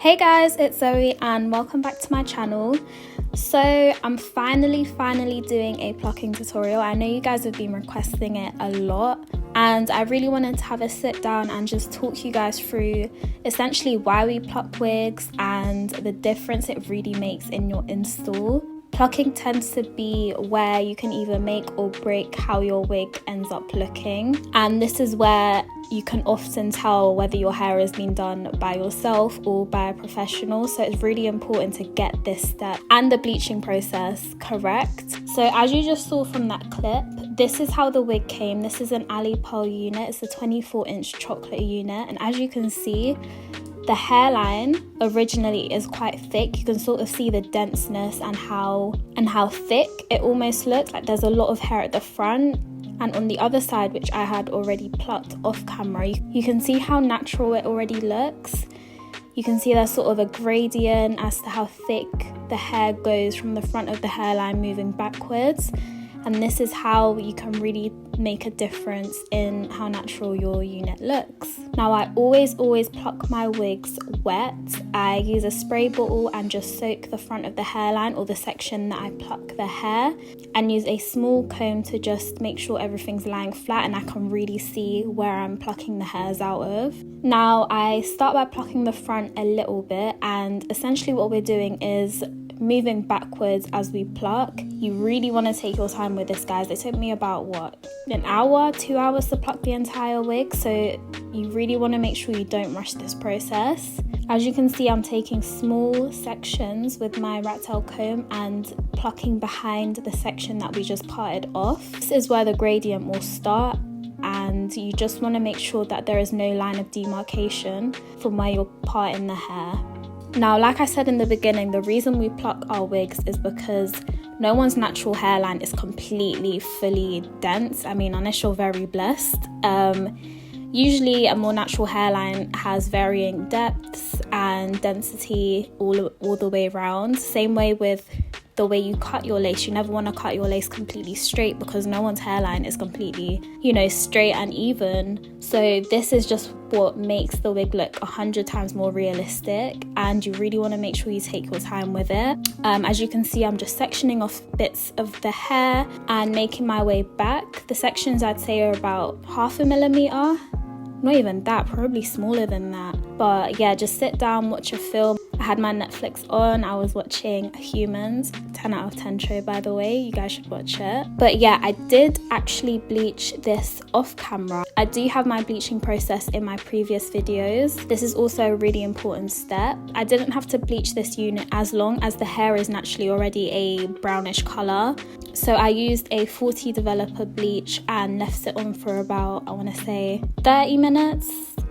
Hey guys, it's Zoe and welcome back to my channel. So I'm finally doing a plucking tutorial. I know you guys have been requesting it a lot and I really wanted to have a sit down and just talk you guys through essentially why we pluck wigs and the difference it really makes in your install. Plucking tends to be where you can either make or break how your wig ends up looking, and this is where you can often tell whether your hair has been done by yourself or by a professional. So it's really important to get this step and the bleaching process correct. So as you just saw from that clip, this is how the wig came. This is an Alipearl unit. It's a 24-inch chocolate unit, and as you can see, the hairline originally is quite thick. You can sort of see the denseness and how thick it almost looks. Like there's a lot of hair at the front, and on the other side, which I had already plucked off camera, you can see how natural it already looks. You can see there's sort of a gradient as to how thick the hair goes from the front of the hairline moving backwards. And this is how you can really make a difference in how natural your unit looks. Now I always pluck my wigs wet. I use a spray bottle and just soak the front of the hairline or the section that I pluck the hair, and use a small comb to just make sure everything's lying flat and I can really see where I'm plucking the hairs out of. Now I start by plucking the front a little bit, and essentially what we're doing is moving backwards as we pluck. You really want to take your time with this, guys. It took me about an hour, 2 hours to pluck the entire wig, so you really want to make sure you don't rush this process. As you can see, I'm taking small sections with my rat tail comb and plucking behind the section that we just parted off. This is where the gradient will start, and you just want to make sure that there is no line of demarcation from where you're parting the hair. Now, like I said in the beginning, the reason we pluck our wigs is because no one's natural hairline is completely fully dense. I mean, unless you're very blessed. Usually a more natural hairline has varying depths and density all the way around. Same way with the way you cut your lace. You never want to cut your lace completely straight because no one's hairline is completely, straight and even. So this is just what makes the wig look 100 times more realistic, and you really want to make sure you take your time with it. As you can see, I'm just sectioning off bits of the hair and making my way back. The sections I'd say are about 0.5 millimeter. Not even that, probably smaller than that. But yeah, just sit down, watch a film. I had my Netflix on, I was watching Humans, 10 out of 10 show by the way, you guys should watch it. But yeah, I did actually bleach this off camera. I do have my bleaching process in my previous videos. This is also a really important step. I didn't have to bleach this unit as long as the hair is naturally already a brownish colour. So I used a 40 developer bleach and left it on for about, I want to say 30 minutes,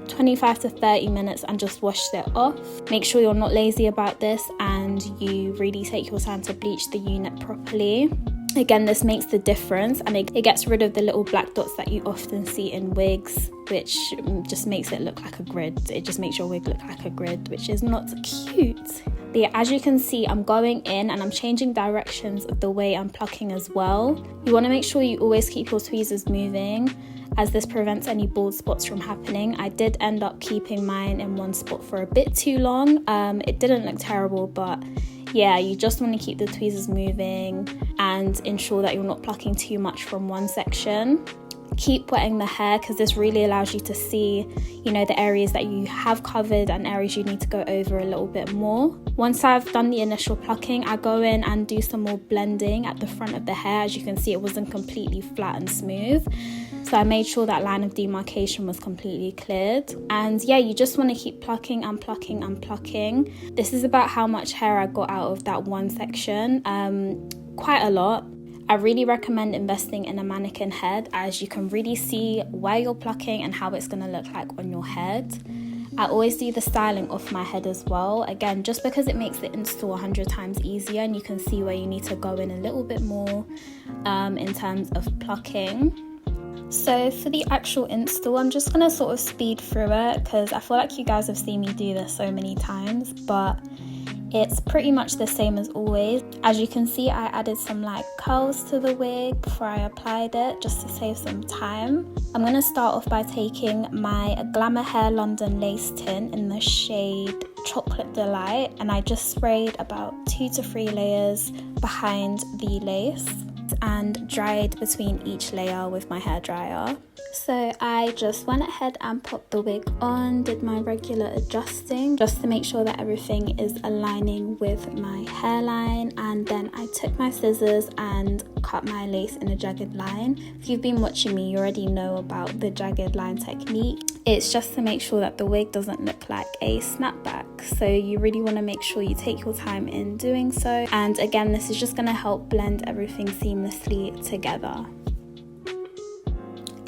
25 to 30 minutes, and just washed it off. Make sure you're not lazy about this and you really take your time to bleach the unit properly. Again, this makes the difference, and it gets rid of the little black dots that you often see in wigs, which just makes it look like a grid. It just makes your wig look like a grid, which is not cute. But yeah, as you can see, I'm going in and I'm changing directions of the way I'm plucking as well. You want to make sure you always keep your tweezers moving, as this prevents any bald spots from happening. I did end up keeping mine in one spot for a bit too long. It didn't look terrible, but yeah, you just want to keep the tweezers moving and ensure that you're not plucking too much from one section. Keep wetting the hair, because this really allows you to see, the areas that you have covered and areas you need to go over a little bit more. Once I've done the initial plucking, I go in and do some more blending at the front of the hair. As you can see, it wasn't completely flat and smooth. So I made sure that line of demarcation was completely cleared. And yeah, you just want to keep plucking and plucking and plucking. This is about how much hair I got out of that one section. Quite a lot. I really recommend investing in a mannequin head, as you can really see where you're plucking and how it's going to look like on your head. I always do the styling off my head as well, again just because it makes the install 100 times easier, and you can see where you need to go in a little bit more in terms of plucking. So for the actual install, I'm just going to sort of speed through it because I feel like you guys have seen me do this so many times, but It's pretty much the same as always. As you can see, I added some like curls to the wig before I applied it, just to save some time. I'm going to start off by taking my Glamour Hair London Lace Tint in the shade Chocolate Delight, and I just sprayed about 2 to 3 layers behind the lace and dried between each layer with my hairdryer. So I just went ahead and popped the wig on, did my regular adjusting just to make sure that everything is aligning with my hairline, and then I took my scissors and cut my lace in a jagged line. If you've been watching me, you already know about the jagged line technique. It's just to make sure that the wig doesn't look like a snapback, so you really want to make sure you take your time in doing so. And again, this is just going to help blend everything seamlessly together.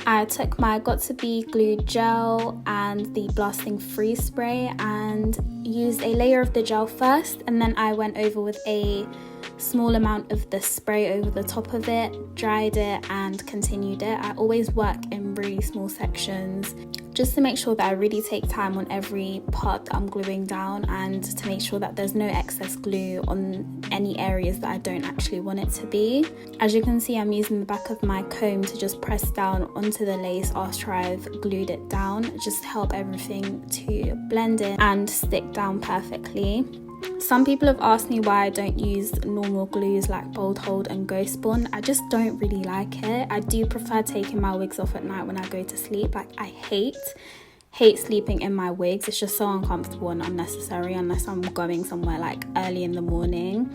I took my Got2b glue gel and the blasting freeze spray and used a layer of the gel first, and then I went over with a small amount of the spray over the top of it, dried it and continued it. I always work in really small sections just to make sure that I really take time on every part that I'm gluing down, and to make sure that there's no excess glue on any areas that I don't actually want it to be. As you can see, I'm using the back of my comb to just press down onto the lace after I've glued it down, just to help everything to blend in and stick down perfectly. Some people have asked me why I don't use normal glues like Bold Hold and Ghost Bond. I just don't really like it. I do prefer taking my wigs off at night when I go to sleep. Like, I hate sleeping in my wigs. It's just so uncomfortable and unnecessary unless I'm going somewhere like early in the morning.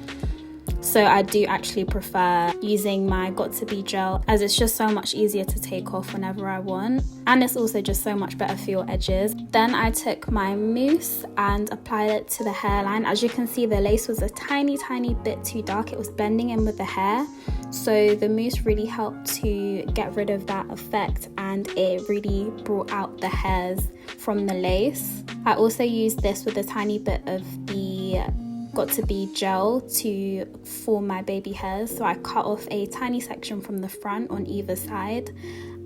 So I do actually prefer using my Got2b gel, as it's just so much easier to take off whenever I want, and it's also just so much better for your edges. Then I took my mousse and applied it to the hairline. As you can see, the lace was a tiny bit too dark. It was blending in with the hair, so the mousse really helped to get rid of that effect, and it really brought out the hairs from the lace. I also used this with a tiny bit of the Got2b gel to form my baby hairs. So I cut off a tiny section from the front on either side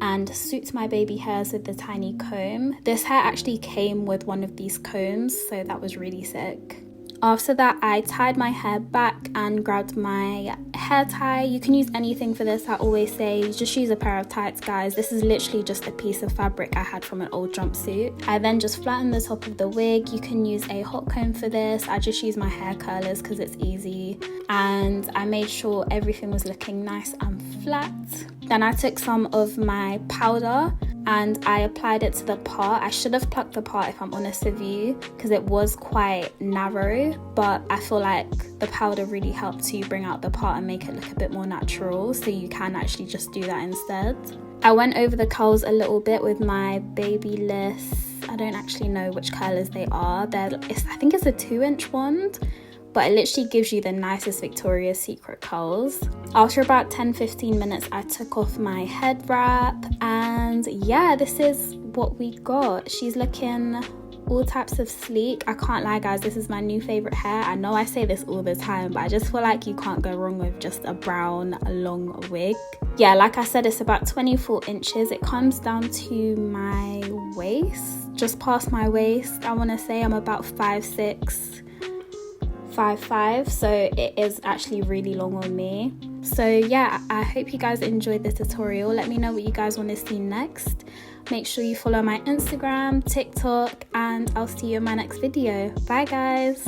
and swooped my baby hairs with the tiny comb. This hair actually came with one of these combs, so that was really sick. After that, I tied my hair back and grabbed my hair tie. You can use anything for this. I always say just use a pair of tights, guys. This is literally just a piece of fabric I had from an old jumpsuit. I then just flattened the top of the wig. You can use a hot comb for this. I just use my hair curlers because it's easy, and I made sure everything was looking nice and flat. Then I took some of my powder and I applied it to the part. I should have plucked the part, if I'm honest with you, because it was quite narrow, but I feel like the powder really helped to bring out the part and make it look a bit more natural, so you can actually just do that instead. I went over the curls a little bit with my Babyliss. I don't actually know which curlers they are. I think it's a 2-inch wand, but it literally gives you the nicest Victoria's Secret curls. After about 10-15 minutes, I took off my head wrap, and yeah, this is what we got. She's looking all types of sleek. I can't lie, guys, this is my new favorite hair. I know I say this all the time, but I just feel like you can't go wrong with just a brown long wig. Yeah, like I said, it's about 24 inches. It comes down to my waist, just past my waist. I want to say I'm about 5'6", 5'5", so it is actually really long on me. So yeah, I hope you guys enjoyed this tutorial. Let me know what you guys want to see next. Make sure you follow my Instagram, TikTok, and I'll see you in my next video. Bye, guys.